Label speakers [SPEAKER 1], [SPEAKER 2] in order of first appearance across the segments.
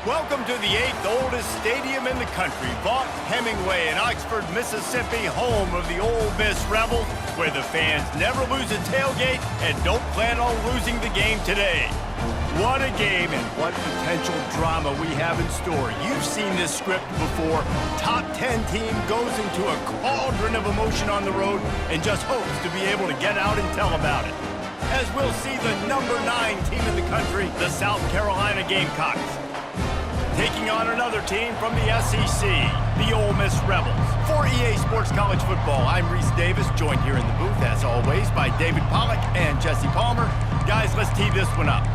[SPEAKER 1] Welcome to the 8th oldest stadium in the country, Vaught Hemingway in Oxford, Mississippi, home of the Ole Miss Rebels, where the fans never lose a tailgate and don't plan on losing the game today. What a game and what potential drama we have in store. You've seen this script before. Top 10 team goes into a cauldron of emotion on the road and just hopes to be able to get out and tell about it. As we'll see the number 9 team in the country, the South Carolina Gamecocks, taking on another team from the SEC, the Ole Miss Rebels. For EA Sports College Football, I'm Reese Davis, joined here in the booth, as always, by David Pollack and Jesse Palmer. Guys, let's tee this one up.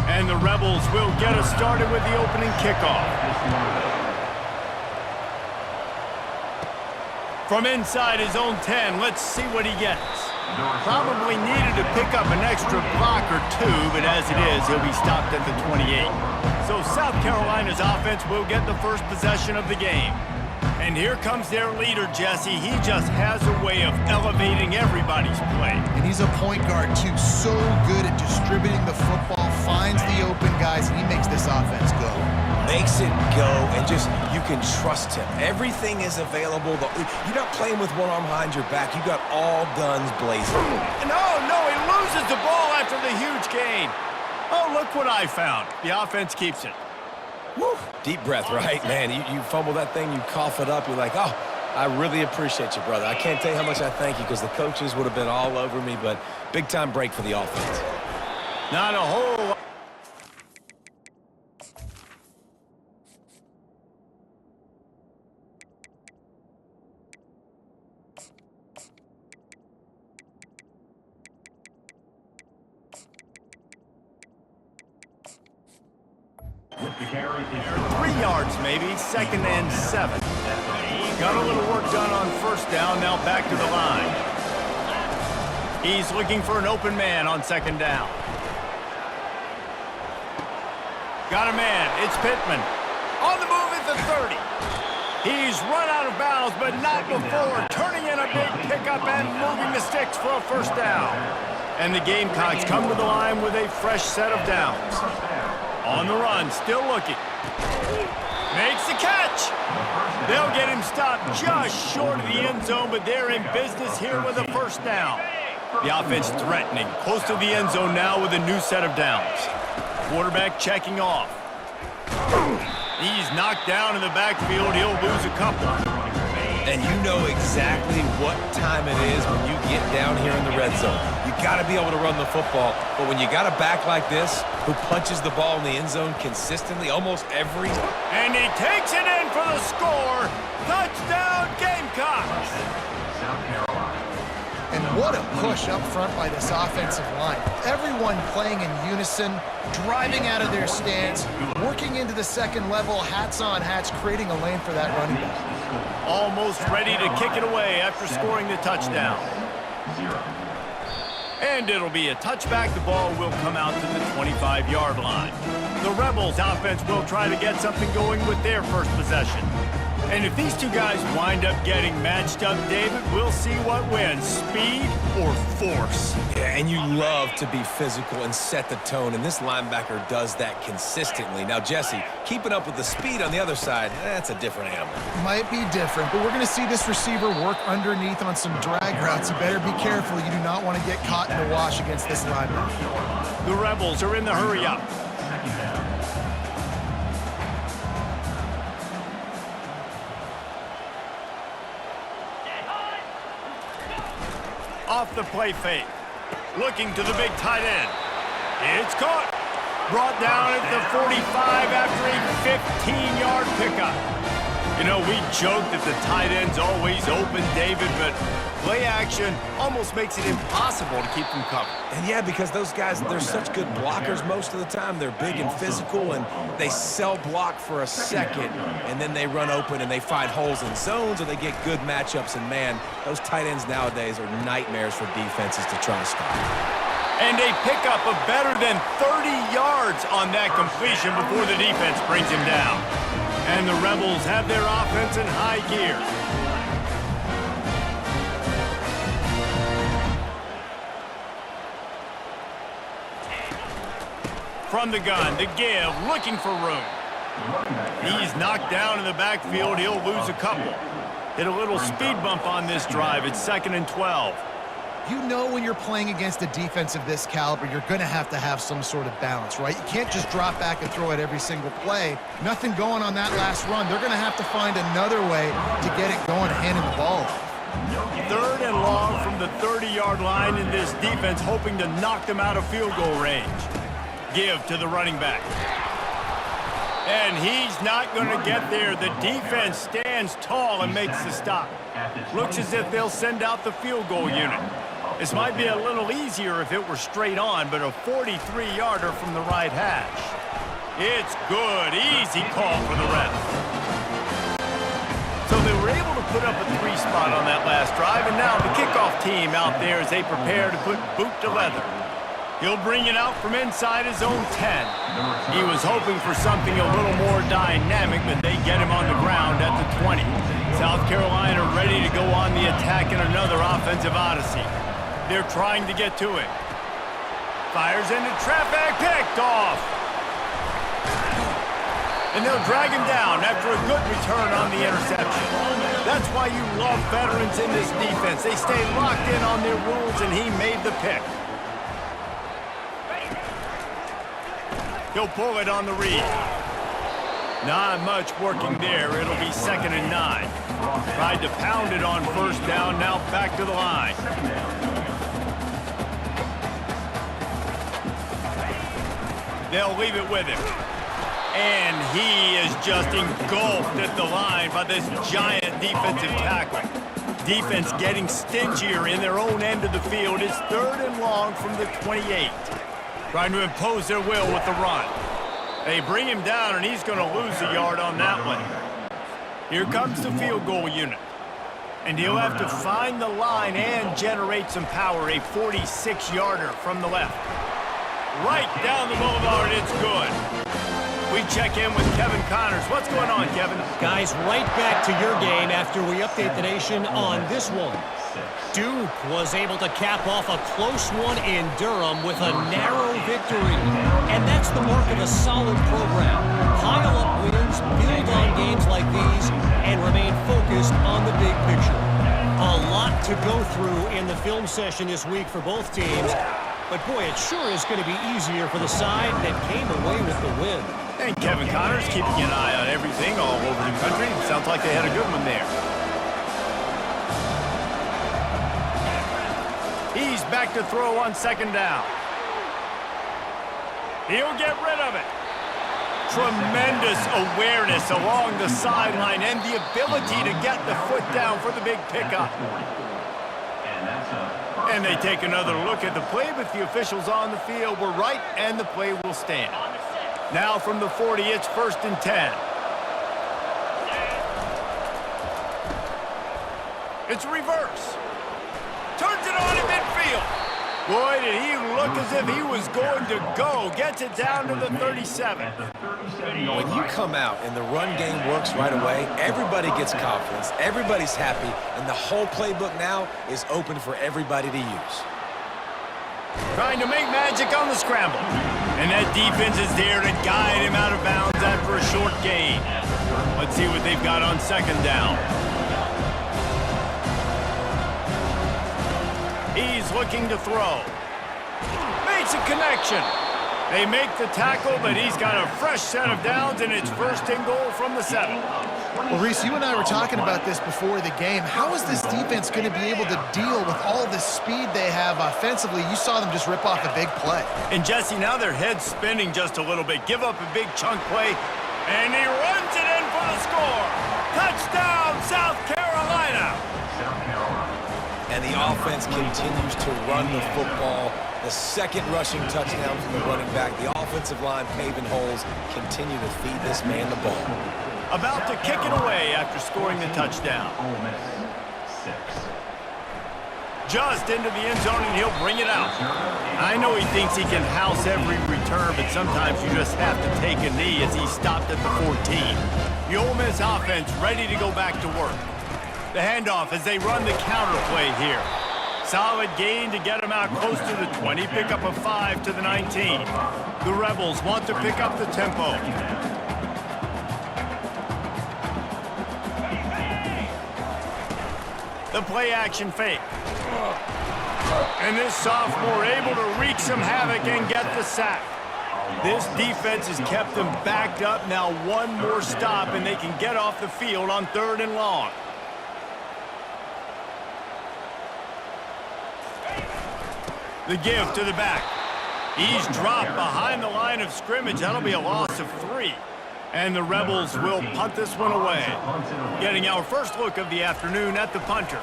[SPEAKER 1] And the Rebels will get us started with the opening kickoff. From inside his own 10, let's see what he gets. Probably needed to pick up an extra block or two, but as it is, he'll be stopped at the 28. So South Carolina's offense will get the first possession of the game. And here comes their leader, Jesse. He just has a way of elevating everybody's play.
[SPEAKER 2] And he's a point guard, too. So good at distributing the football, finds the open guys, and he makes this offense go.
[SPEAKER 3] Makes it go, and just, you can trust him. Everything is available. You're not playing with one arm behind your back. You got all guns blazing.
[SPEAKER 1] No, he loses the ball after the huge gain. Oh, look what I found. The offense keeps it.
[SPEAKER 3] Woo. Deep breath, right? Man, you fumble that thing, you cough it up, you're like, oh, I really appreciate you, brother. I can't tell you how much I thank you because the coaches would have been all over me, but big-time break for the offense.
[SPEAKER 1] Not a whole lot. There, 3 yards maybe, 2nd and 7. Got a little work done on first down, now back to the line. He's looking for an open man on 2nd down. Got a man, it's Pittman. On the move at the 30. He's run out of bounds, but not before turning in a big pickup and moving the sticks for a first down. And the Gamecocks come to the line with a fresh set of downs. On the run, still looking. Makes the catch. They'll get him stopped just short of the end zone, but they're in business here with a first down. The offense threatening, close to the end zone now with a new set of downs. Quarterback checking off. He's knocked down in the backfield. He'll lose a couple.
[SPEAKER 3] And you know exactly what time it is when you get down here in the red zone. You got to be able to run the football, but when you got a back like this who punches the ball in the end zone consistently almost every...
[SPEAKER 1] And he takes it in for the score. Touchdown, Gamecocks.
[SPEAKER 4] South Carolina.
[SPEAKER 2] And what a push up front by this offensive line. Everyone playing in unison, driving out of their stance, working into the second level, hats on hats, creating a lane for that running back.
[SPEAKER 1] Almost ready to kick it away after scoring the touchdown. And it'll be a touchback. The ball will come out to the 25-yard line. The Rebels offense will try to get something going with their first possession. And if these two guys wind up getting matched up, David, we'll see what wins, speed or force.
[SPEAKER 3] Yeah, and you love to be physical and set the tone, and this linebacker does that consistently. Now, Jesse, keeping up with the speed on the other side, that's a different animal.
[SPEAKER 2] Might be different, but we're going to see this receiver work underneath on some drag routes. You better be careful. You do not want to get caught in the wash against this linebacker.
[SPEAKER 1] The Rebels are in the hurry-up. Off the play fake. Looking to the big tight end. It's caught. Brought down at the 45 after a 15-yard pickup. You know, we joke that the tight end's always open, David, but play action almost makes it impossible to keep them covered.
[SPEAKER 3] And yeah, because those guys, they're such good blockers most of the time. They're big and physical, and they sell block for a second, and then they run open and they find holes in zones, or they get good matchups. And man, those tight ends nowadays are nightmares for defenses to try to stop.
[SPEAKER 1] And a pickup of better than 30 yards on that completion before the defense brings him down. And the Rebels have their offense in high gear. from the gun, the give, looking for room. He's knocked down in the backfield. He'll lose a couple. Hit a little speed bump on this drive. It's 2nd and 12.
[SPEAKER 2] You know when you're playing against a defense of this caliber, you're going to have some sort of balance, right? You can't just drop back and throw it every single play. Nothing going on that last run. They're going to have to find another way to get it going, handing the ball off.
[SPEAKER 1] 3rd and long from the 30-yard line, in this defense hoping to knock them out of field goal range. Give to the running back. And he's not going to get there. The defense stands tall and makes the stop. Looks as if they'll send out the field goal unit. This might be a little easier if it were straight on, but a 43-yarder from the right hash. It's good. Easy call for the ref. So they were able to put up a 3 spot on that last drive, and now the kickoff team out there as they prepare to put boot to leather. He'll bring it out from inside his own 10. He was hoping for something a little more dynamic, but they get him on the ground at the 20. South Carolina ready to go on the attack in another offensive odyssey. They're trying to get to it. Fires into traffic, picked off. And they'll drag him down after a good return on the interception. That's why you love veterans in this defense. They stay locked in on their rules, and he made the pick. He'll pull it on the read. Not much working there. It'll be 2nd and 9. Tried to pound it on 1st down, now back to the line. They'll leave it with him. And he is just engulfed at the line by this giant defensive tackle. Defense getting stingier in their own end of the field. It's 3rd and long from the 28. Trying to impose their will with the run. They bring him down, and he's going to lose a yard on that one. Here comes the field goal unit. And he'll have to find the line and generate some power. A 46-yarder from the left. Right down the boulevard, it's good. We check in with Kevin Connors. What's going on, Kevin?
[SPEAKER 4] Guys, right back to your game after we update the nation on this one. Duke was able to cap off a close one in Durham with a narrow victory. And that's the mark of a solid program. Pile up wins, build on games like these, and remain focused on the big picture. A lot to go through in the film session this week for both teams. But boy, it sure is going to be easier for the side that came away with the win.
[SPEAKER 1] And Kevin Connors keeping an eye on everything all over the country. Sounds like they had a good one there. He's back to throw on 2nd down. He'll get rid of it. Tremendous awareness along the sideline and the ability to get the foot down for the big pickup. And they take another look at the play, but the officials on the field were right, and the play will stand. Now from the 40, it's 1st and 10. It's reverse. Turns it on in midfield. Boy, did he look as if he was going to go. Gets it down to the 37.
[SPEAKER 3] When you come out and the run game works right away, everybody gets confidence, everybody's happy, and the whole playbook now is open for everybody to use.
[SPEAKER 1] Trying to make magic on the scramble. And that defense is there to guide him out of bounds after a short gain. Let's see what they've got on 2nd down. He's looking to throw. Makes a connection. They make the tackle, but he's got a fresh set of downs, and it's 1st and goal from the 7.
[SPEAKER 2] Well, Reese, you and I were talking about this before the game. How is this defense going to be able to deal with all the speed they have offensively? You saw them just rip off a big play.
[SPEAKER 1] And Jesse, now their head's spinning just a little bit. Give up a big chunk play, and he runs it in for the score. Touchdown, South Carolina.
[SPEAKER 3] And the offense continues to run the football. The 2nd rushing touchdown from the running back. The offensive line paving holes, continue to feed this man the ball.
[SPEAKER 1] About to kick it away after scoring the touchdown. Just into the end zone, and he'll bring it out. I know he thinks he can house every return, but sometimes you just have to take a knee as he stopped at the 14. The Ole Miss offense ready to go back to work. The handoff as they run the counter play here. Solid gain to get them out close to the 20, pick up a 5 to the 19. The Rebels want to pick up the tempo. The play action fake. And this sophomore able to wreak some havoc and get the sack. This defense has kept them backed up. Now one more stop and they can get off the field on 3rd and long. The give to the back. He's dropped behind the line of scrimmage. That'll be a loss of 3. And the Rebels will punt this one away. Getting our first look of the afternoon at the punter.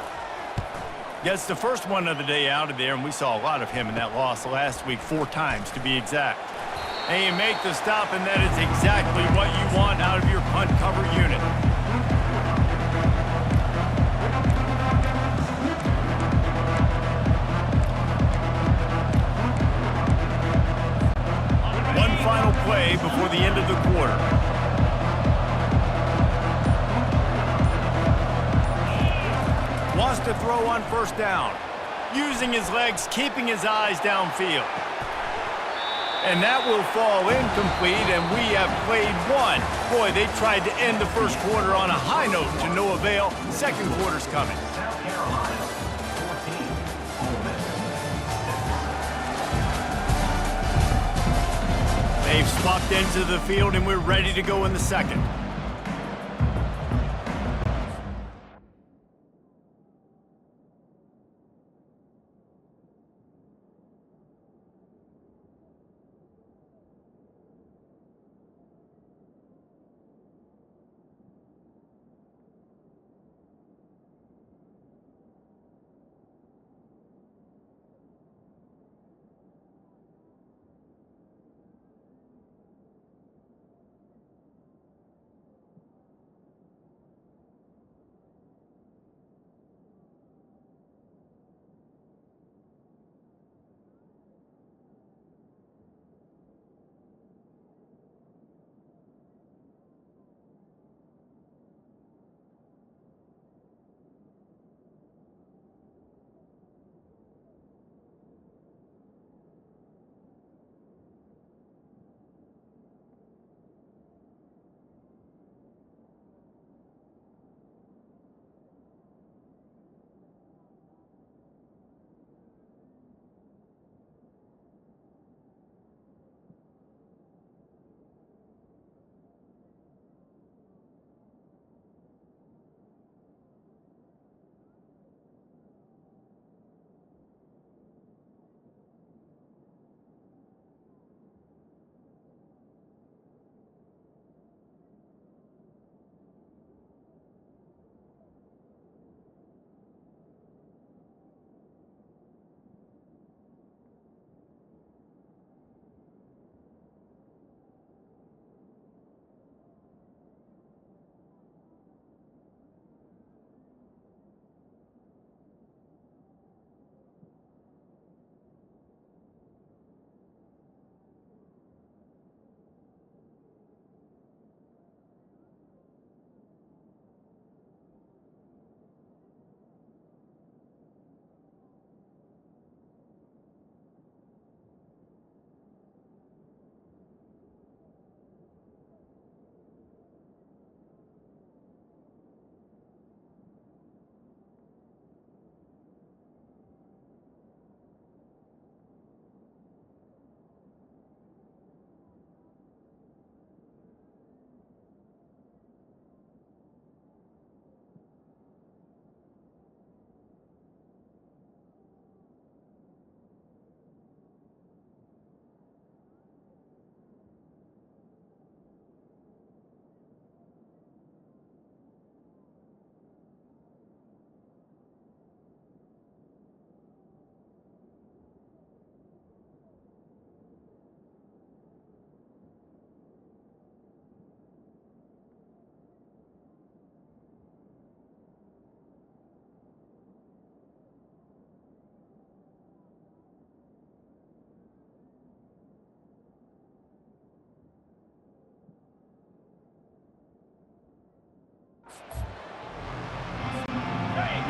[SPEAKER 1] Gets the first one of the day out of there, and we saw a lot of him in that loss last week, 4 times to be exact. And you make the stop, and that is exactly what you want out of your punt cover unit. One final play before the end of the quarter. Wants to throw on 1st down. Using his legs, keeping his eyes downfield. And that will fall incomplete, and we have played 1. Boy, they tried to end the first quarter on a high note to no avail. Second quarter's coming. They've swapped into the field, and we're ready to go in the second.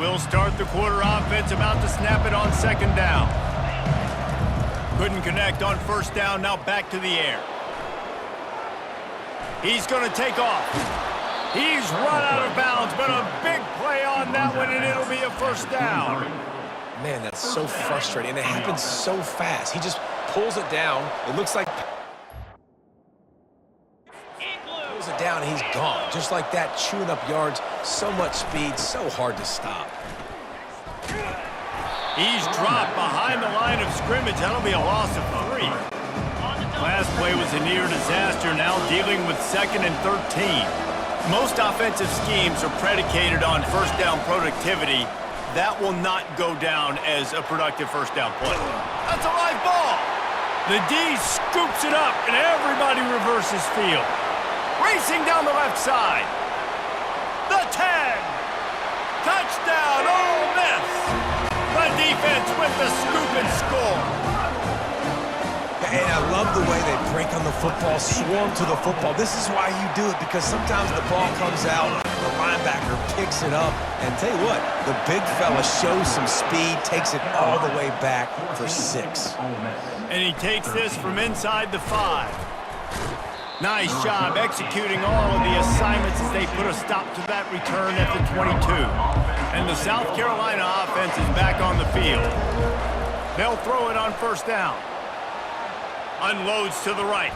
[SPEAKER 1] will start the quarter offense, about to snap it on second down. Couldn't connect on first down, now back to the air. He's going to take off. He's run out of bounds, but a big play on that one, and it'll be a first down.
[SPEAKER 3] Man, that's so frustrating, and it happens so fast. He just pulls it down. It looks like pulls it down, and he's gone. Just like that, chewing up yards. So much speed, so hard to stop.
[SPEAKER 1] He's dropped behind the line of scrimmage. That'll be a loss of 3. Last play was a near disaster, now dealing with 2nd and 13. Most offensive schemes are predicated on first down productivity. That will not go down as a productive first down play. That's a live ball. The D scoops it up, and everybody reverses field. Racing down the left side. The 10. Touchdown, Ole Miss. The defense with the scoop and score.
[SPEAKER 3] And I love the way they break on the football, swarm to the football. This is why you do it, because sometimes the ball comes out, the linebacker picks it up, and tell you what, the big fella shows some speed, takes it all the way back for 6.
[SPEAKER 1] And he takes this from inside the 5. Nice job executing all of the assignments as they put a stop to that return at the 22. And the South Carolina offense is back on the field. They'll throw it on first down. Unloads to the right.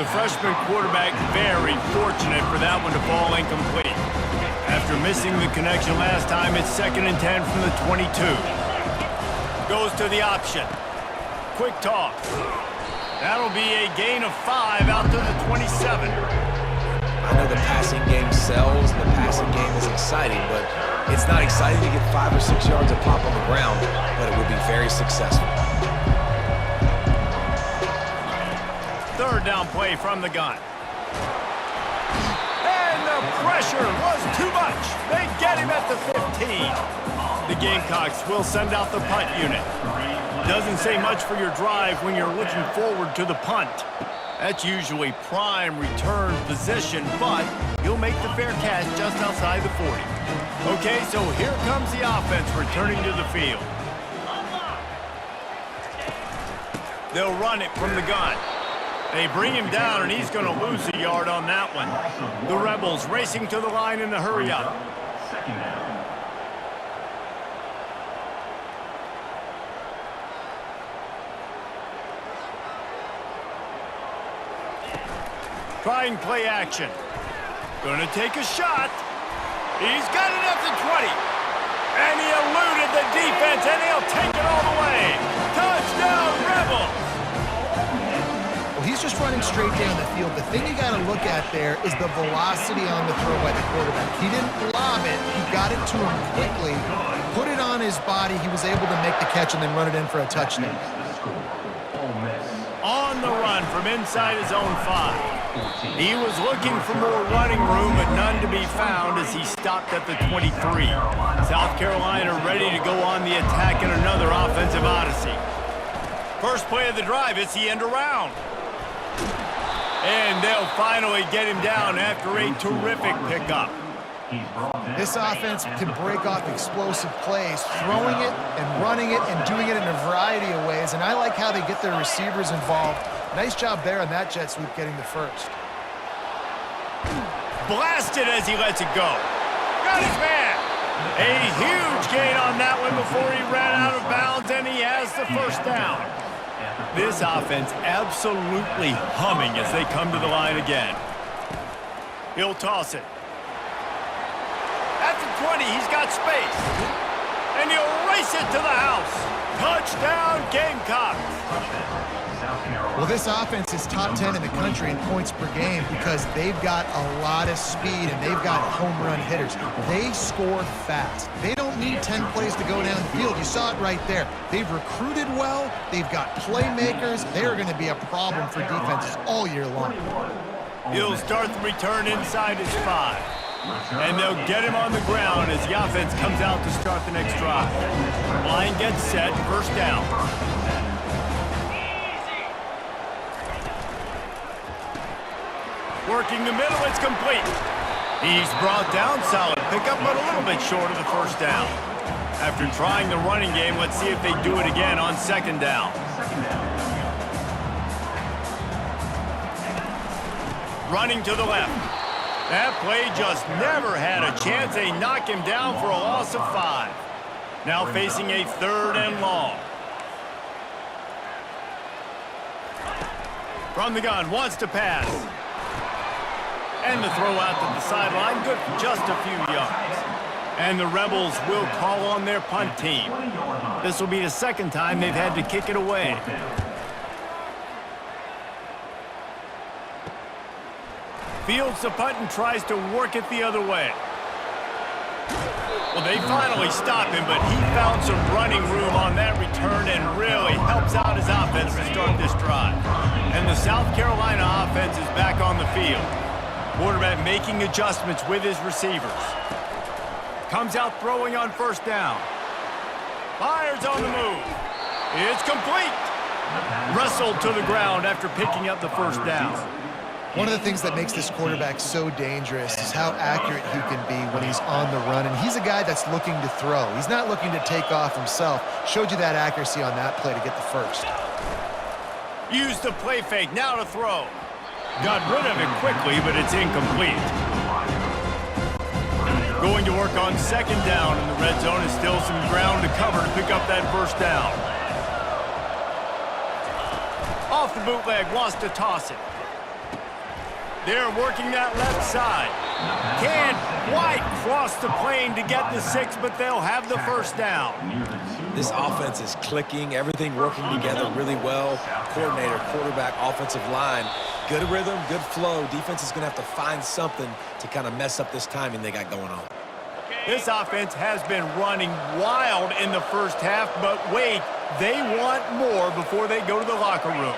[SPEAKER 1] The freshman quarterback very fortunate for that one to fall incomplete. After missing the connection last time, it's 2nd and 10 from the 22. Goes to the option. Quick toss. That'll be a gain of 5 out to the 27.
[SPEAKER 3] I know the passing game sells, and the passing game is exciting, but it's not exciting to get 5 or 6 yards of pop on the ground, but it will be very successful.
[SPEAKER 1] Third down play from the gun. And the pressure was too much. They get him at the 15. The Gamecocks will send out the punt unit. Doesn't say much for your drive when you're looking forward to the punt. That's usually prime return position, but you'll make the fair catch just outside the 40. Okay, so here comes the offense returning to the field. They'll run it from the gun. They bring him down, and he's going to lose a yard on that one. The Rebels racing to the line in the hurry-up. Trying play action. Going to take a shot. He's got it at the 20. And he eluded the defense, and he'll take it all the way. Touchdown, Rebels!
[SPEAKER 2] He's just running straight down the field. The thing you got to look at there is the velocity on the throw by the quarterback. He didn't lob it. He got it to him quickly, put it on his body. He was able to make the catch and then run it in for a touchdown.
[SPEAKER 1] On the run from inside his own 5. He was looking for more running room, but none to be found as he stopped at the 23. South Carolina ready to go on the attack in another offensive odyssey. First play of the drive, it's the end around. And they'll finally get him down after a terrific pickup.
[SPEAKER 2] This offense can break off explosive plays, throwing it and running it and doing it in a variety of ways. And I like how they get their receivers involved. Nice job there on that jet sweep getting the first.
[SPEAKER 1] Blasted as he lets it go. Got his man. A huge gain on that one before he ran out of bounds, and he has the first down. This offense absolutely humming as they come to the line again. He'll toss it. At the 20, he's got space. And he'll race it to the house. Touchdown, Gamecocks.
[SPEAKER 2] Well, this offense is top 10 in the country in points per game because they've got a lot of speed and they've got home run hitters. They score fast. They don't need 10 plays to go down the field. You saw it right there. They've recruited well. They've got playmakers. They're going to be a problem for defenses all year long.
[SPEAKER 1] He'll start the return inside his 5. And they'll get him on the ground as the offense comes out to start the next drive. Line gets set, first down. Working the middle, it's complete. He's brought down, solid pickup, but a little bit short of the first down. After trying the running game, let's see if they do it again on second down. Running to the left. That play just never had a chance. They knock him down for a loss of 5. Now facing a 3rd and long. From the gun, wants to pass. And the throw out to the sideline, good for just a few yards. And the Rebels will call on their punt team. This will be the 2nd time they've had to kick it away. Fields the punt and tries to work it the other way. Well, they finally stop him, but he found some running room on that return and really helps out his offense to start this drive. And the South Carolina offense is back on the field. Quarterback making adjustments with his receivers. Comes out throwing on 1st down. Fires on the move. It's complete. Wrestled to the ground after picking up the 1st down.
[SPEAKER 2] One of the things that makes this quarterback so dangerous is how accurate he can be when he's on the run. And he's a guy that's looking to throw. He's not looking to take off himself. Showed you that accuracy on that play to get the 1st.
[SPEAKER 1] Use the play fake, now to throw. Got rid of it quickly, but it's incomplete. Going to work on 2nd down in the red zone is still some ground to cover to pick up that 1st down. Off the bootleg, wants to toss it. They're working that left side. Can't quite cross the plane to get the 6, but they'll have the 1st down.
[SPEAKER 3] This offense is clicking, everything working together really well. Coordinator, quarterback, offensive line. Good rhythm, good flow. Defense is going to have to find something to kind of mess up this timing they got going on.
[SPEAKER 1] This offense has been running wild in the 1st half, but wait, they want more before they go to the locker room.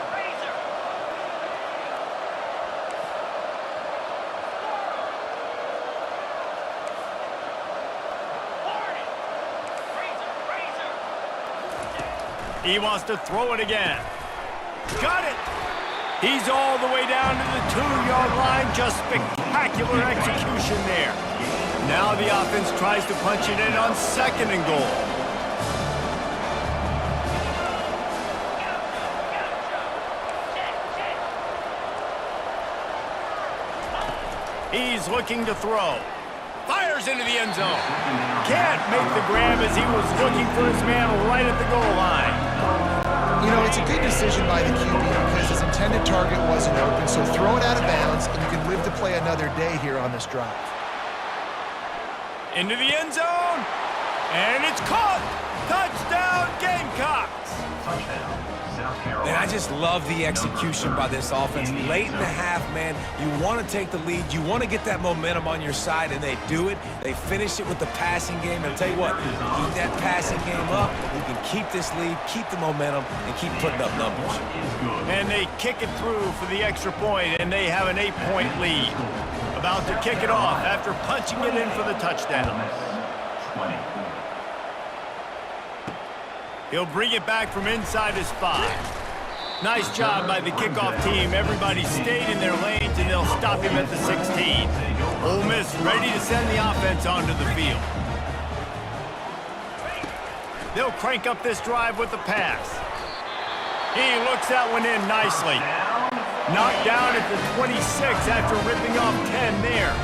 [SPEAKER 1] He wants to throw it again. Got it! He's all the way down to the 2-yard line. Just spectacular execution there. Now the offense tries to punch it in on 2nd and goal. He's looking to throw. Fires into the end zone. Can't make the grab as he was looking for his man right at the goal line.
[SPEAKER 2] You know, it's a good decision by the QB because his intended target wasn't open, so throw it out of bounds, and you can live to play another day here on this drive.
[SPEAKER 1] Into the end zone, and it's caught. Touchdown, Gamecocks.
[SPEAKER 3] And I just love the execution by this offense. Late in the half, man, you want to take the lead. You want to get that momentum on your side, and they do it. They finish it with the passing game. And I'll tell you what, keep that passing game up. You can keep this lead, keep the momentum, and keep putting up numbers.
[SPEAKER 1] And they kick it through for the extra point, and they have an 8-point lead. About to kick it off after punching it in for the touchdown. He'll bring it back from inside his 5. Nice job by the kickoff team. Everybody stayed in their lanes, and they'll stop him at the 16. Ole Miss ready to send the offense onto the field. They'll crank up this drive with the pass. He looks that one in nicely. Knocked down at the 26 after ripping off 10 there.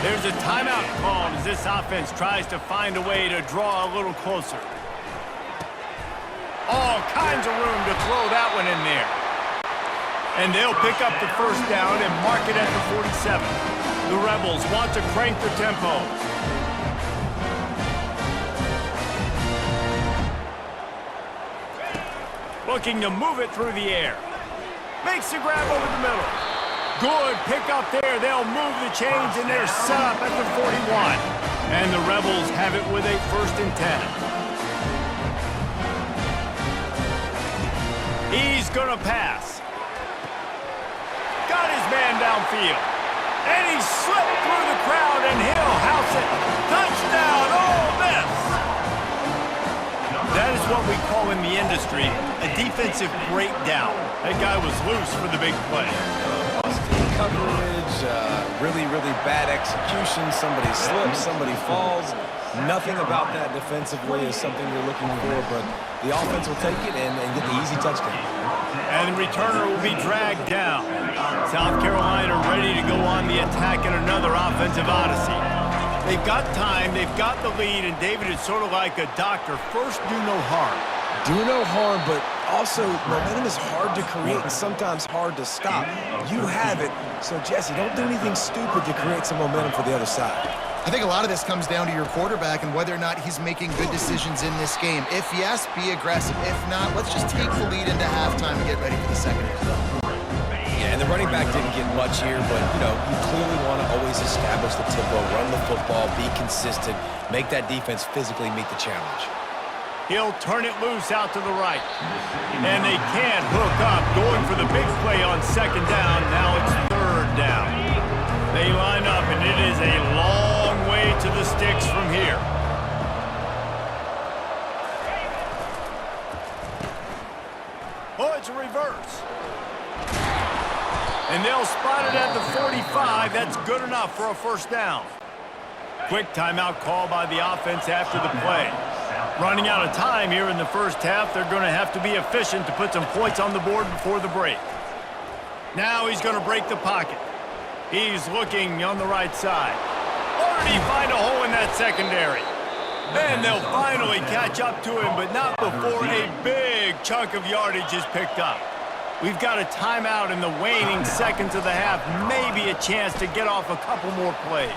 [SPEAKER 1] There's a timeout called as this offense tries to find a way to draw a little closer. All kinds of room to throw that one in there. And they'll pick up the 1st down and mark it at the 47. The Rebels want to crank the tempo. Looking to move it through the air. Makes the grab over the middle. Good pick up there. They'll move the chains, and they're set up at the 41. And the Rebels have it with a 1st and 10. He's going to pass. Got his man downfield. And he slipped through the crowd, and he'll house it. Touchdown, Ole Miss! That is what we call in the industry a defensive breakdown. That guy was loose for the big play.
[SPEAKER 3] Busted coverage, really, really bad execution. Somebody slips, somebody falls. Nothing about that defensively is something you're looking for, but the offense will take it and get the easy touchdown.
[SPEAKER 1] And the returner will be dragged down. South Carolina ready to go on the attack in another offensive odyssey. They've got time, they've got the lead, and David is sort of like a doctor. First, do no harm.
[SPEAKER 3] Do no harm, but also momentum is hard to create and sometimes hard to stop. You have it, so Jesse, don't do anything stupid to create some momentum for the other side.
[SPEAKER 2] I think a lot of this comes down to your quarterback and whether or not he's making good decisions in this game. If yes, be aggressive. If not, let's just take the lead into halftime and get ready for the second half.
[SPEAKER 3] Yeah, and the running back didn't get much here, but, you clearly want to always establish the tempo, run the football, be consistent, make that defense physically meet the challenge.
[SPEAKER 1] He'll turn it loose out to the right. And they can't hook up, going for the big play on second down. Now it's third down. They line up, and it is a long way to the sticks from here. Oh, it's a reverse. And they'll spot it at the 45. That's good enough for a first down. Quick timeout call by the offense after the play. Running out of time here in the first half, they're going to have to be efficient to put some points on the board before the break. Now he's going to break the pocket. He's looking on the right side. Or did he find a hole in that secondary? And they'll finally catch up to him, but not before a big chunk of yardage is picked up. We've got a timeout in the waning seconds of the half. Maybe a chance to get off a couple more plays.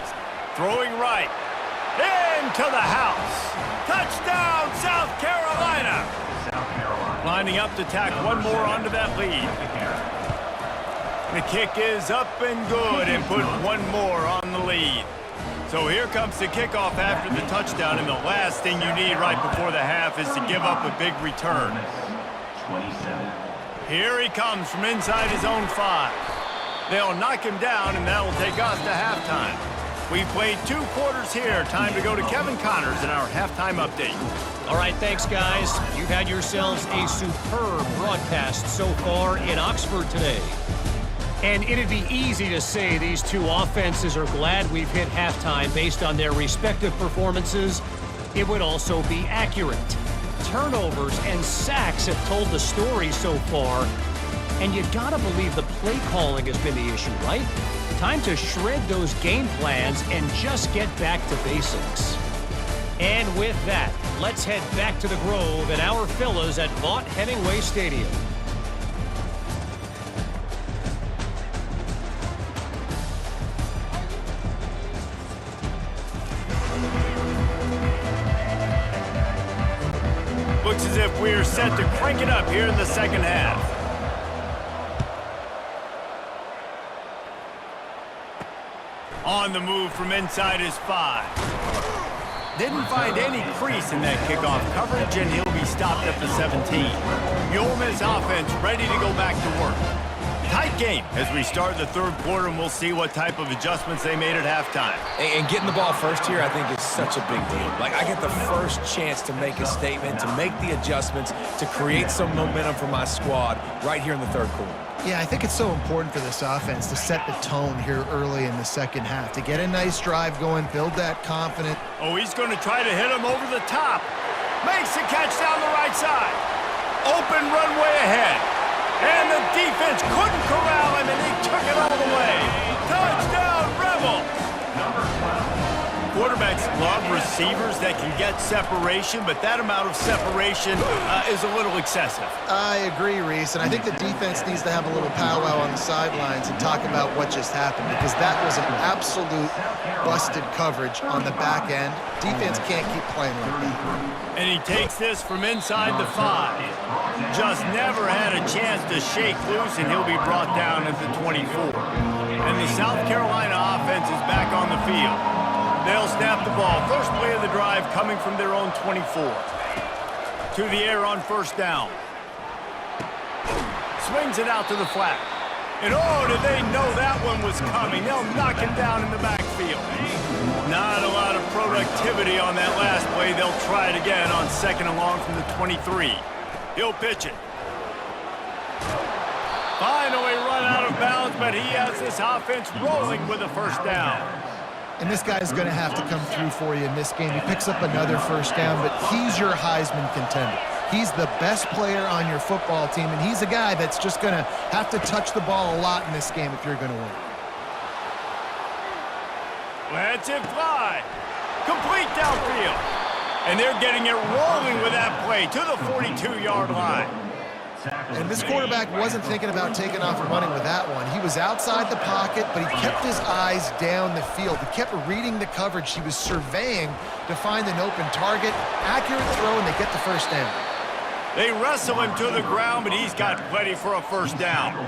[SPEAKER 1] Throwing right. Into the house. Touchdown, South Carolina. Lining up to tack one more onto that lead. The kick is up and good and put one more on the lead. So here comes the kickoff after the touchdown, and the last thing you need right before the half is to give up a big return. Here he comes from inside his own 5. They'll knock him down, and that'll take us to halftime. We've played 2 quarters here. Time to go to Kevin Connors in our halftime update.
[SPEAKER 4] All right, thanks, guys. You've had yourselves a superb broadcast so far in Oxford today. And it'd be easy to say these two offenses are glad we've hit halftime based on their respective performances. It would also be accurate. Turnovers and sacks have told the story so far. And you gotta believe the play calling has been the issue, right? Time to shred those game plans and just get back to basics. And with that, let's head back to the Grove and our fellas at Vaught Hemingway Stadium.
[SPEAKER 1] Looks as if we're set to crank it up here in the second half. On the move from inside his 5. Didn't find any crease in that kickoff coverage, and he'll be stopped at the 17. The Ole Miss offense ready to go back to work. Tight game as we start the third quarter, and we'll see what type of adjustments they made at halftime.
[SPEAKER 3] And getting the ball first here, I think, is such a big deal. Like, I get the first chance to make a statement, to make the adjustments, to create some momentum for my squad right here in the third quarter.
[SPEAKER 2] Yeah, I think it's so important for this offense to set the tone here early in the second half, to get a nice drive going, build that confidence.
[SPEAKER 1] Oh, he's going to try to hit him over the top. Makes the catch down the right side. Open runway ahead. And the defense couldn't corral him, and he took it all the way. Touchdown, Rebels! Quarterbacks love receivers that can get separation, but that amount of separation is a little excessive.
[SPEAKER 2] I agree, Reese, and I think the defense needs to have a little powwow on the sidelines and talk about what just happened, because that was an absolute busted coverage on the back end. Defense can't keep playing like that.
[SPEAKER 1] And he takes this from inside the 5. Just never had a chance to shake loose, and he'll be brought down at the 24. And the South Carolina offense is back on the field. They'll snap the ball. First play of the drive coming from their own 24. To the air on first down. Swings it out to the flat. And oh, did they know that one was coming. They'll knock him down in the backfield. Not a lot of productivity on that last play. They'll try it again on second and long from the 23. He'll pitch it. Finally run out of bounds, but he has this offense rolling with a first down.
[SPEAKER 2] And this guy is going to have to come through for you in this game. He picks up another first down, but he's your Heisman contender. He's the best player on your football team, and he's a guy that's just going to have to touch the ball a lot in this game if you're going to win.
[SPEAKER 1] Lets it fly. Complete downfield. And they're getting it rolling with that play to the 42-yard line.
[SPEAKER 2] And this quarterback wasn't thinking about taking off and running with that one. He was outside the pocket, but he kept his eyes down the field. He kept reading the coverage. He was surveying to find an open target. Accurate throw, and they get the first down.
[SPEAKER 1] They wrestle him to the ground, but he's got plenty for a first down.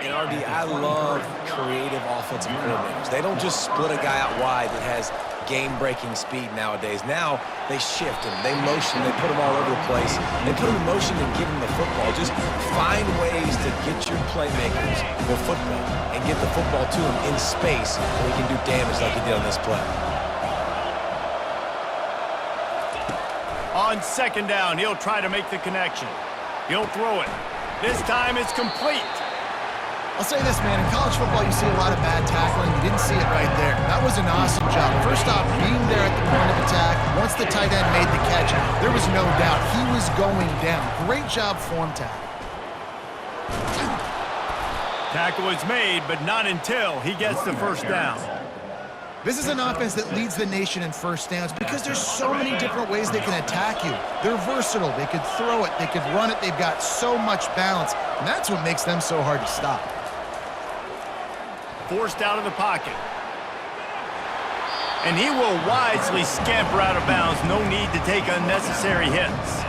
[SPEAKER 3] And RD, I love creative offensive coordinators. They don't just split a guy out wide that has game-breaking speed nowadays. Now they shift him, they motion, they put him all over the place. They put him in motion and give him the football. Just find ways to get your playmakers the football and get the football to him in space where he can do damage like he did on this play.
[SPEAKER 1] On second down, he'll try to make the connection. He'll throw it. This time it's complete.
[SPEAKER 2] I'll say this, man. In college football, you see a lot of bad tackling. You didn't see it right there. That was an awesome job. First off, being there at the point of attack. Once the tight end made the catch, there was no doubt he was going down. Great job form tackle.
[SPEAKER 1] Tackle was made, but not until he gets the first down.
[SPEAKER 2] This is an offense that leads the nation in first downs because there's so many different ways they can attack you. They're versatile. They could throw it. They could run it. They've got so much balance, and that's what makes them so hard to stop.
[SPEAKER 1] Forced out of the pocket. And he will wisely scamper out of bounds. No need to take unnecessary hits.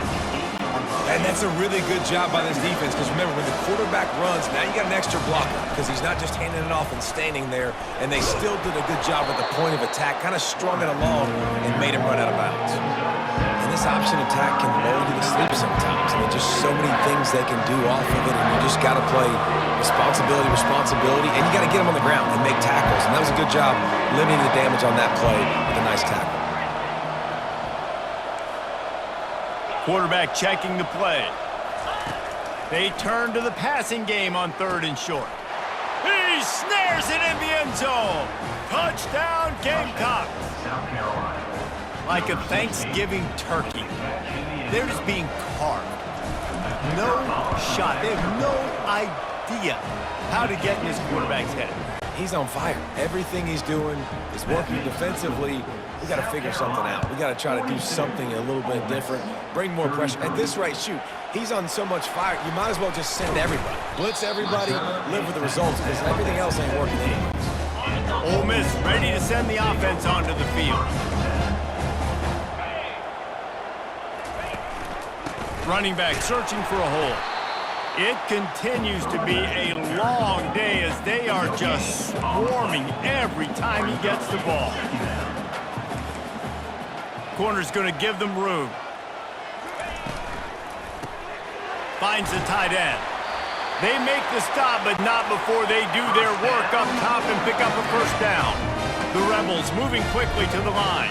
[SPEAKER 3] And that's a really good job by this defense because remember, when the quarterback runs, now you got an extra blocker because he's not just handing it off and standing there, and they still did a good job at the point of attack, kind of strung it along and made him run out of bounds. And this option attack can lull you to sleep sometimes. I mean, just so many things they can do off of it, and you just got to play responsibility, and you got to get them on the ground and make tackles. And that was a good job limiting the damage on that play with a nice tackle.
[SPEAKER 1] Quarterback checking the play. They turn to the passing game on third and short. He snares it in the end zone. Touchdown, Gamecocks. Like a Thanksgiving turkey. They're just being carved. No shot. They have no idea how to get in this quarterback's head.
[SPEAKER 3] He's on fire. Everything he's doing is working defensively. We got to figure something out. We got to try to do something a little bit different, bring more pressure. At this rate, shoot, he's on so much fire, you might as well just send everybody. Blitz everybody, live with the results, because everything else ain't working anyways.
[SPEAKER 1] Ole Miss ready to send the offense onto the field. Running back searching for a hole. It continues to be a long day as they are just swarming every time he gets the ball. Corner's going to give them room. Finds the tight end. They make the stop, but not before they do their work up top and pick up a first down. The Rebels moving quickly to the line.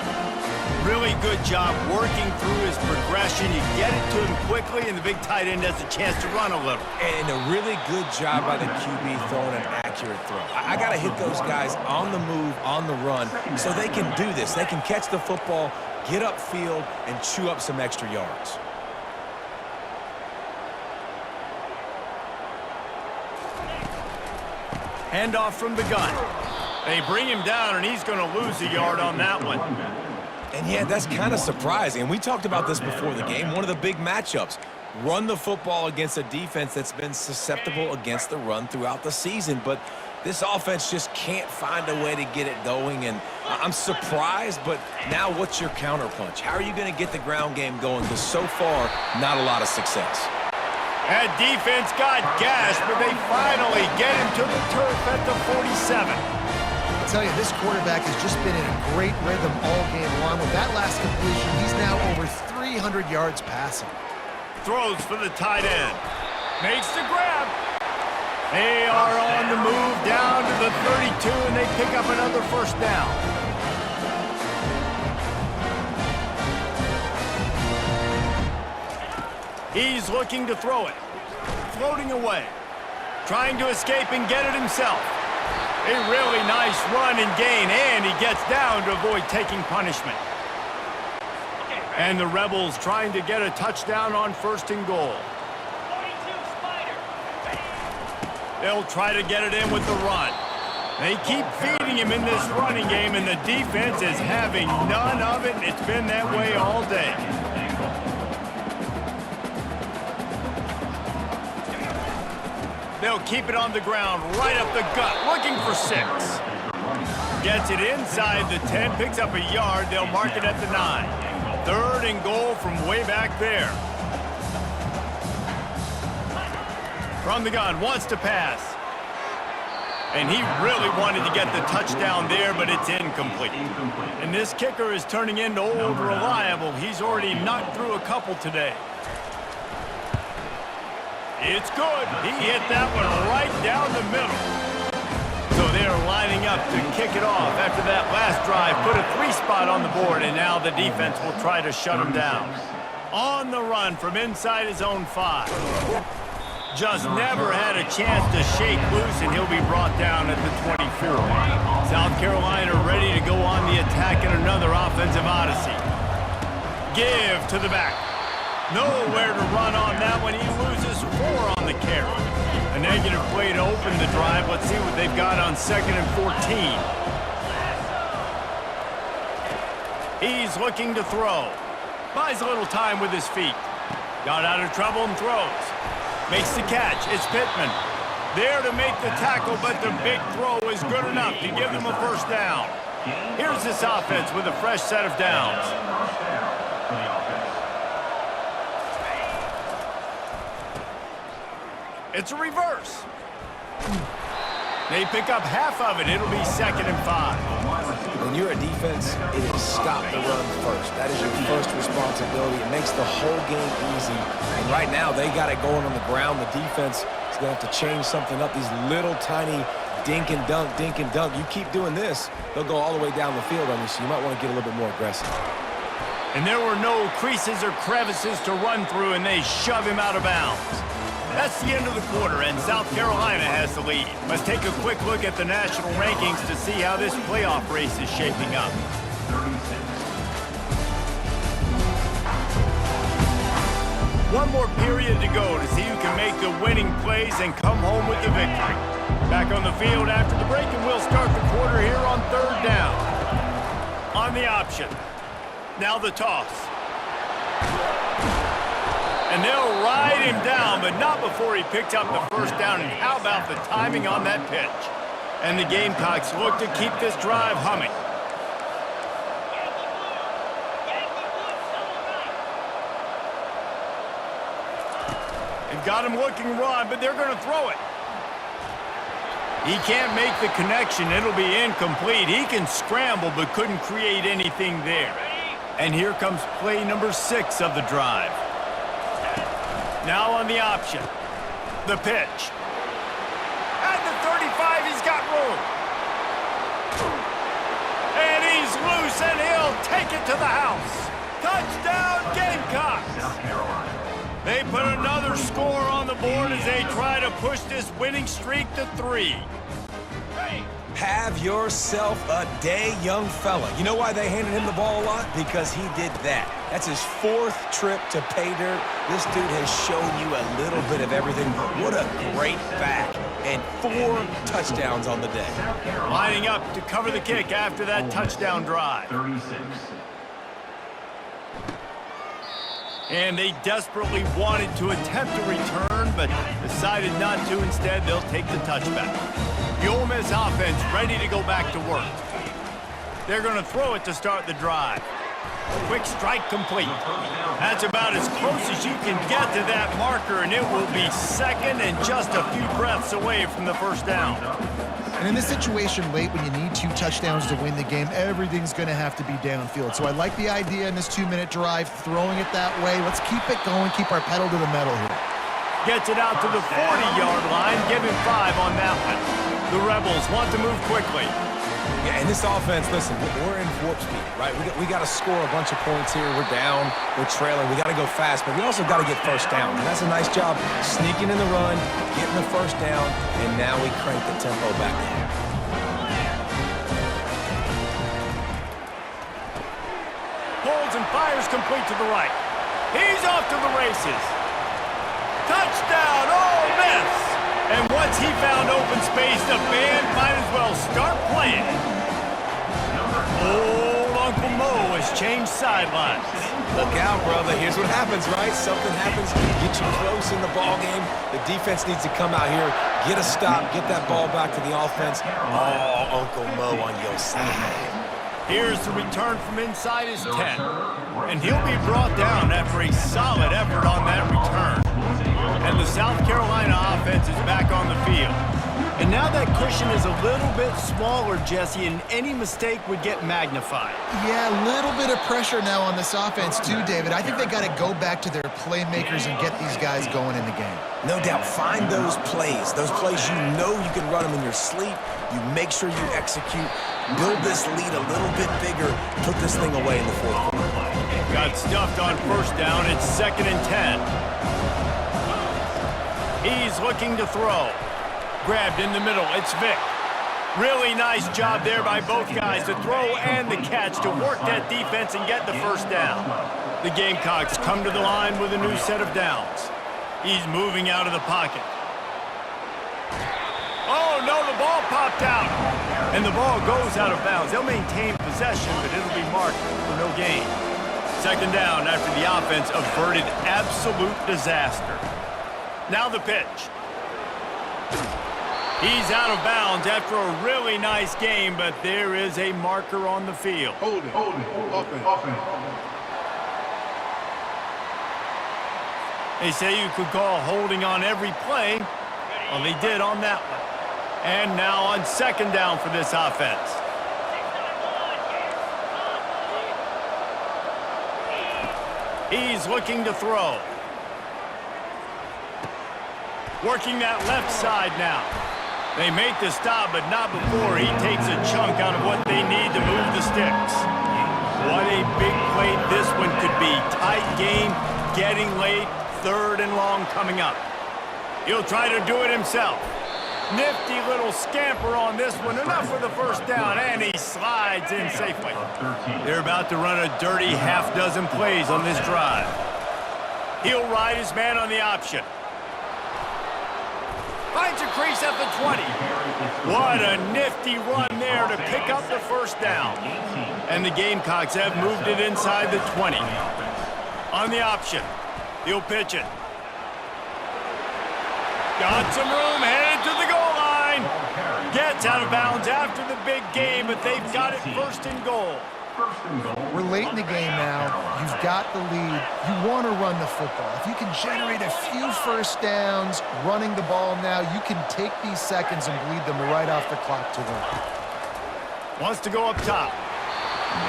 [SPEAKER 1] Really good job working through his progression. You get it to him quickly, and the big tight end has a chance to run a little.
[SPEAKER 3] And a really good job by the QB throwing an accurate throw. I got to hit those guys on the move, on the run, so they can do this. They can catch the football, get upfield, and chew up some extra yards.
[SPEAKER 1] Handoff from the gun. They bring him down, and he's going to lose a yard on that one.
[SPEAKER 3] And yeah, that's kind of surprising. And we talked about this before the game. One of the big matchups. Run the football against a defense that's been susceptible against the run throughout the season. But this offense just can't find a way to get it going. And I'm surprised, but now what's your counterpunch? How are you going to get the ground game going? Because so far, not a lot of success.
[SPEAKER 1] That defense got gashed, but they finally get him to the turf at the 47.
[SPEAKER 2] I tell you, this quarterback has just been in a great rhythm all game long. With that last completion, he's now over 300 yards passing.
[SPEAKER 1] Throws for the tight end. Makes the grab. They are on the move down to the 32, and they pick up another first down. He's looking to throw it. Floating away. Trying to escape and get it himself. A really nice run and gain, and he gets down to avoid taking punishment. And the Rebels trying to get a touchdown on 1st and goal. They'll try to get it in with the run. They keep feeding him in this running game, and the defense is having none of it. It's been that way all day. They'll keep it on the ground, right up the gut, looking for 6. Gets it inside the 10, picks up a yard. They'll mark it at the 9. 3rd and goal from way back there. From the gun, wants to pass. And he really wanted to get the touchdown there, but it's incomplete. And this kicker is turning into old reliable. He's already knocked through a couple today. It's good. He hit that one right down the middle. So they're lining up to kick it off after that last drive. Put a 3 spot on the board, and now the defense will try to shut him down. On the run from inside his own 5. Just never had a chance to shake loose, and he'll be brought down at the 24. South Carolina ready to go on the attack in another offensive odyssey. Give to the back. Nowhere to run on that one. He loses 4 on the carry. A negative play to open the drive. Let's see what they've got on 2nd and 14. He's looking to throw. Buys a little time with his feet. Got out of trouble and throws. Makes the catch. It's Pittman. There to make the tackle, but the big throw is good enough to give them a 1st down. Here's this offense with a fresh set of downs. It's a reverse. They pick up half of it. It'll be 2nd and 5.
[SPEAKER 3] When you're a defense, it is stop the run first. That is your first responsibility. It makes the whole game easy. And right now, they got it going on the ground. The defense is going to have to change something up. These little tiny dink and dunk, dink and dunk. You keep doing this, they'll go all the way down the field on you, so you might want to get a little bit more aggressive.
[SPEAKER 1] And there were no creases or crevices to run through, and they shove him out of bounds. That's the end of the quarter, and South Carolina has the lead. Let's take a quick look at the national rankings to see how this playoff race is shaping up. One more period to go to see who can make the winning plays and come home with the victory. Back on the field after the break, and we'll start the quarter here on 3rd down. On the option. Now the toss. And they'll ride him down, but not before he picked up the 1st down. And how about the timing on that pitch? And the Gamecocks look to keep this drive humming. They've got him looking run, but they're going to throw it. He can't make the connection. It'll be incomplete. He can scramble, but couldn't create anything there. And here comes play number 6 of the drive. Now on the option. The pitch. At the 35, he's got room. And he's loose, and he'll take it to the house. Touchdown, Gamecocks! They put another score on the board as they try to push this winning streak to 3.
[SPEAKER 3] Have yourself a day, young fella. You know why they handed him the ball a lot? Because he did that. That's his 4th trip to pay dirt. This dude has shown you a little bit of everything. What a great back. And 4 touchdowns on the day.
[SPEAKER 1] Lining up to cover the kick after that touchdown drive.
[SPEAKER 5] 36.
[SPEAKER 1] And they desperately wanted to attempt a return, but decided not to. Instead, they'll take the touchback. The Ole Miss offense ready to go back to work. They're going to throw it to start the drive. Quick strike complete. That's about as close as you can get to that marker, and it will be 2nd and just a few breaths away from the 1st down.
[SPEAKER 2] And in this situation late, when you need 2 touchdowns to win the game, everything's going to have to be downfield. So I like the idea in this 2-minute drive, throwing it that way. Let's keep it going, keep our pedal to the metal here.
[SPEAKER 1] Gets it out to the 40-yard line. Give him 5 on that one. The Rebels want to move quickly.
[SPEAKER 3] Yeah, and this offense, listen, we're in warp speed, right? We got to score a bunch of points here. We're down. We're trailing. We got to go fast, but we also got to get 1st down. And that's a nice job sneaking in the run, getting the 1st down, and now we crank the tempo back down.
[SPEAKER 1] fires complete to the right. He's off to the races. Touchdown, Ole Miss! And once he found open space, the band might as well start playing. Old Uncle Mo has changed sidelines.
[SPEAKER 3] Look out, brother. Here's what happens, right? Something happens, get you close in the ball game. The defense needs to come out here, get a stop, get that ball back to the offense. Oh, Uncle Mo on your side.
[SPEAKER 1] Here's the return from inside his 10. And he'll be brought down after a solid effort on that return. And the South Carolina offense is back on the field. And now that cushion is a little bit smaller, Jesse, and any mistake would get magnified.
[SPEAKER 2] Yeah, a little bit of pressure now on this offense too, David. I think they got to go back to their playmakers and get these guys going in the game.
[SPEAKER 3] No doubt. Find those plays you know you can run them in your sleep. You make sure you execute. Build this lead a little bit bigger. Put this thing away in the fourth quarter.
[SPEAKER 1] Got stuffed on first down. It's 2nd and 10. He's looking to throw. Grabbed in the middle. It's Vic. Really nice job there by both guys, the throw and the catch, to work that defense and get the first down. The Gamecocks come to the line with a new set of downs. He's moving out of the pocket. Oh, no, the ball popped out. And the ball goes out of bounds. They'll maintain possession, but it'll be marked for no gain. 2nd down after the offense averted absolute disaster. Now the pitch. He's out of bounds after a really nice game, but there is a marker on the field.
[SPEAKER 5] Hold it, offense.
[SPEAKER 1] They say you could call holding on every play. Well, they did on that one. And now on 2nd down for this offense. He's looking to throw. Working that left side now. They make the stop, but not before he takes a chunk out of what they need to move the sticks. What a big play this one could be. Tight game, getting late, 3rd and long coming up. He'll try to do it himself. Nifty little scamper on this one. Enough for the first down, and he slides in safely. They're about to run a dirty half-dozen plays on this drive. He'll ride his man on the option. Finds a crease at the 20. What a nifty run there to pick up the first down. And the Gamecocks have moved it inside the 20. On the option, he'll pitch it. Got some room, headed to the goal line. Gets out of bounds after the big game, but they've got it 1st and goal.
[SPEAKER 2] We're late in the game now. You've got the lead. You want to run the football. If you can generate a few first downs running the ball now, you can take these seconds and bleed them right off the clock to win.
[SPEAKER 1] Wants to go up top.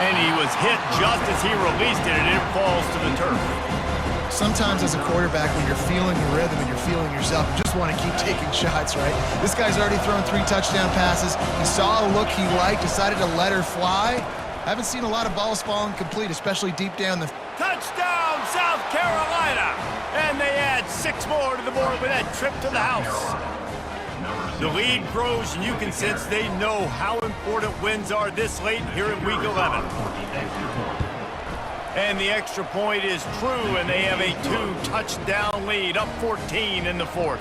[SPEAKER 1] And he was hit just as he released it, and it falls to the turf.
[SPEAKER 2] Sometimes as a quarterback, when you're feeling your rhythm and you're feeling yourself, you just want to keep taking shots, right? This guy's already thrown 3 touchdown passes. He saw a look he liked, decided to let her fly. Haven't seen a lot of balls falling complete, especially deep down the...
[SPEAKER 1] Touchdown, South Carolina! And they add 6 more to the board with that trip to the house. The lead grows, and you can sense they know how important wins are this late here in Week 11. And the extra point is true, and they have a 2-touchdown lead, up 14 in the 4th.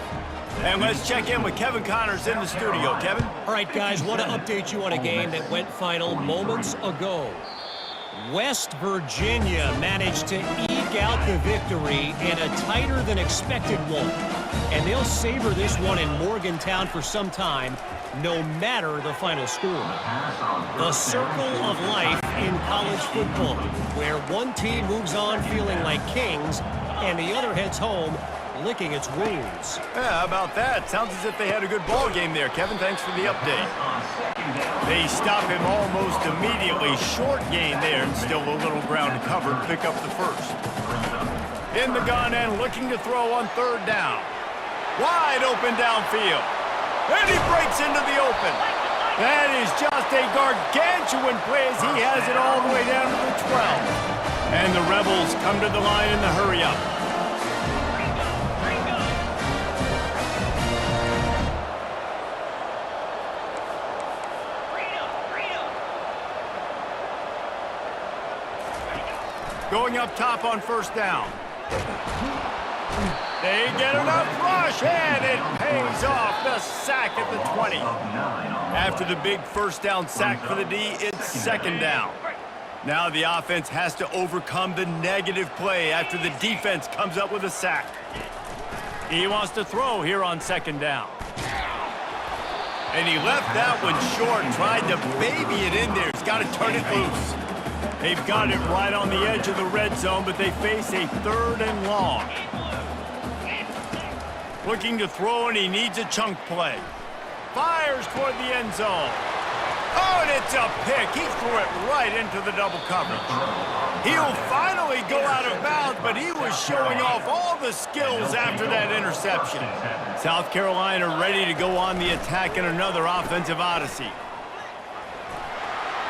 [SPEAKER 1] And let's check in with Kevin Connors in the studio. Kevin?
[SPEAKER 4] All right, guys, want to update you on a game that went final moments ago. West Virginia managed to eke out the victory in a tighter-than-expected one. And they'll savor this one in Morgantown for some time, no matter the final score. The circle of life in college football, where one team moves on feeling like kings and the other heads home licking its wounds.
[SPEAKER 1] Yeah, how about that? Sounds as if they had a good ball game there. Kevin, thanks for the update. They stop him almost immediately. Short gain there, and still a little ground covered. Pick up the first. In the gun and looking to throw on 3rd down. Wide open downfield. And he breaks into the open. That is just a gargantuan play as he has it all the way down to the 12. And the Rebels come to the line in the hurry-up. Going up top on first down. They get enough rush, and it pays off. The sack at the 20. After the big first down sack for the D, it's second down. Now the offense has to overcome the negative play after the defense comes up with a sack. He wants to throw here on second down. And he left that one short, tried to baby it in there. He's got to turn it loose. They've got it right on the edge of the red zone, but they face a 3rd and long. Looking to throw, and he needs a chunk play. Fires toward the end zone. Oh, and it's a pick. He threw it right into the double coverage. He'll finally go out of bounds, but he was showing off all the skills after that interception. South Carolina ready to go on the attack in another offensive odyssey.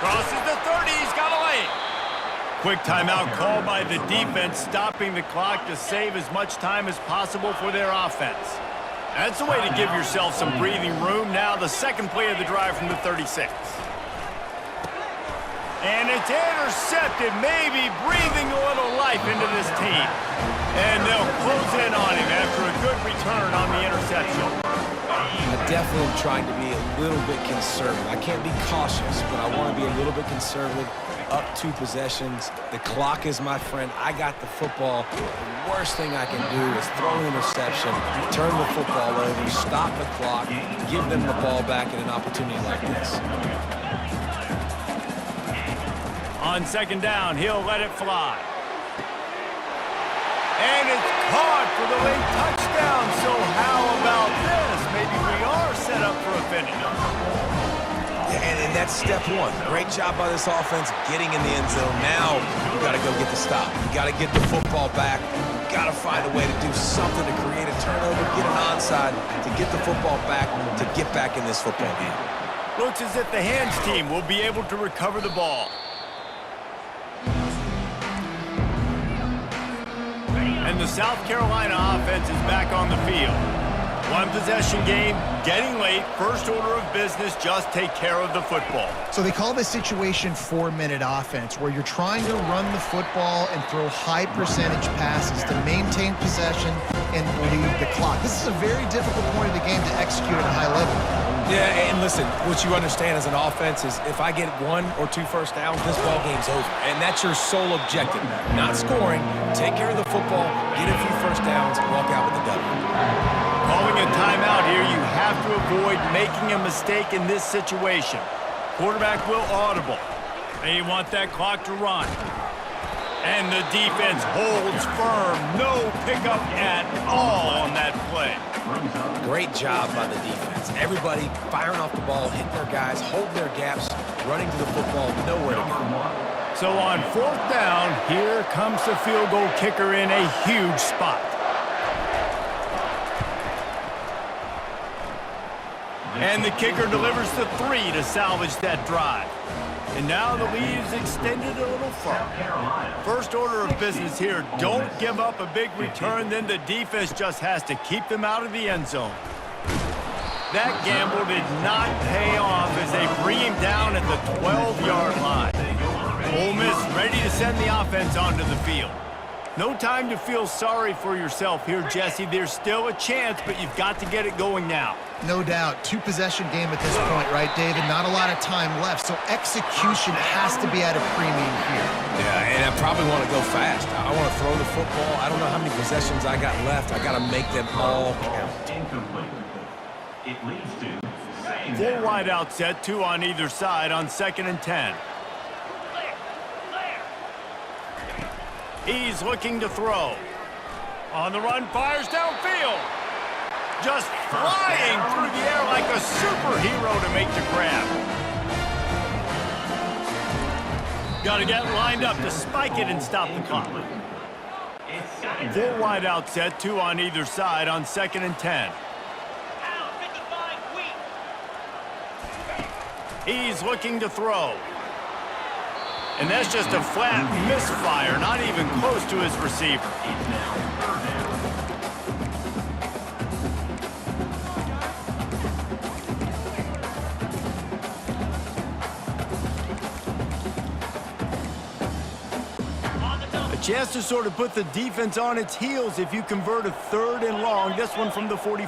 [SPEAKER 1] Crosses the 30. He's got a lane. Quick timeout called by the defense, stopping the clock to save as much time as possible for their offense. That's a way to give yourself some breathing room. Now the second play of the drive from the 36. And it's intercepted, maybe breathing a little life into this team. And they'll close in on him after a good return on the interception.
[SPEAKER 3] I definitely am trying to be a little bit conservative. I can't be cautious, but I want to be a little bit conservative. Up 2 possessions. The clock is my friend. I got the football. The worst thing I can do is throw an interception, turn the football over, stop the clock, give them the ball back in an opportunity like this.
[SPEAKER 1] On second down, he'll let it fly. And it's caught for the late touchdown. So how about this? Maybe we are set up for a finish.
[SPEAKER 3] And that's step 1. Great job by this offense getting in the end zone. Now you got to go get the stop. You got to get the football back. You got to find a way to do something to create a turnover, get an onside, to get the football back, to get back in this football game.
[SPEAKER 1] Looks as if the hands team will be able to recover the ball. And the South Carolina offense is back on the field. One possession game, getting late, first order of business, just take care of the football.
[SPEAKER 2] So they call this situation 4-minute offense, where you're trying to run the football and throw high percentage passes to maintain possession and bleed the clock. This is a very difficult point of the game to execute at a high level.
[SPEAKER 3] Yeah, and listen, what you understand as an offense is if I get 1 or 2 first downs, this ball game's over. And that's your sole objective. Not scoring, take care of the football, get a few first downs, walk out with the W.
[SPEAKER 1] Calling a timeout here, you have to avoid making a mistake in this situation. Quarterback will audible. They want that clock to run. And the defense holds firm. No pickup at all on that play.
[SPEAKER 3] Great job by the defense. Everybody firing off the ball, hitting their guys, holding their gaps, running to the football, nowhere to go.
[SPEAKER 1] So on fourth down, here comes the field goal kicker in a huge spot. And the kicker delivers the 3 to salvage that drive. And now the lead is extended a little further. First order of business here, don't give up a big return, then the defense just has to keep them out of the end zone. That gamble did not pay off as they bring him down at the 12-yard line. Ole Miss ready to send the offense onto the field. No time to feel sorry for yourself here, Jesse. There's still a chance, but you've got to get it going now.
[SPEAKER 2] No doubt. 2-possession game at this point, right, David? Not a lot of time left, so execution has to be at a premium here.
[SPEAKER 3] Yeah, and I probably want to go fast. I want to throw the football. I don't know how many possessions I got left. I got to make them all count.
[SPEAKER 6] It leads to
[SPEAKER 1] 4 wide out set, 2 on either side on 2nd and 10. He's looking to throw. On the run, fires downfield. Just flying through the air like a superhero to make the grab. Got to get lined up to spike it and stop the clock. 4 wide out set, 2 on either side on 2nd and 10. He's looking to throw. And that's just a flat misfire, not even close to his receiver. chance to sort of put the defense on its heels if you convert a 3rd and long. This one from the 44.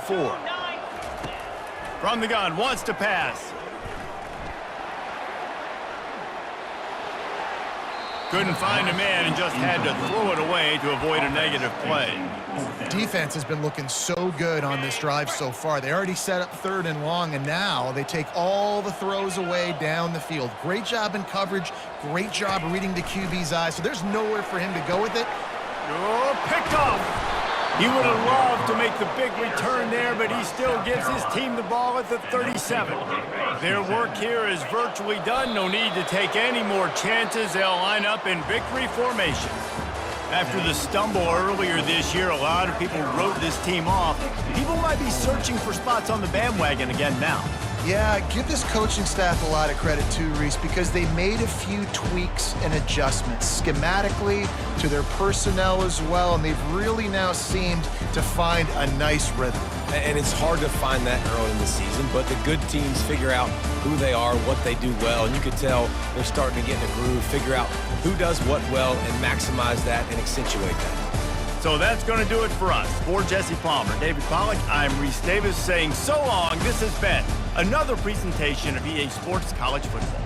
[SPEAKER 1] From the gun, wants to pass. Couldn't find a man and just had to throw it away to avoid a negative play.
[SPEAKER 2] Defense has been looking so good on this drive so far. They already set up 3rd and long, and now they take all the throws away down the field. Great job in coverage. Great job reading the QB's eyes. So there's nowhere for him to go with it.
[SPEAKER 1] Oh, picked off. He would have loved to make the big return there, but he still gives his team the ball at the 37. Their work here is virtually done. No need to take any more chances. They'll line up in victory formation. After the stumble earlier this year, a lot of people wrote this team off. People might be searching for spots on the bandwagon again now.
[SPEAKER 2] Yeah, give this coaching staff a lot of credit too, Reese, because they made a few tweaks and adjustments schematically to their personnel as well, and they've really now seemed to find a nice rhythm.
[SPEAKER 3] And it's hard to find that early in the season, but the good teams figure out who they are, what they do well, and you can tell they're starting to get in a groove, figure out who does what well, and maximize that and accentuate that.
[SPEAKER 1] So that's going to do it for us. For Jesse Palmer, David Pollack, I'm Reese Davis saying so long. This has been another presentation of EA Sports College Football.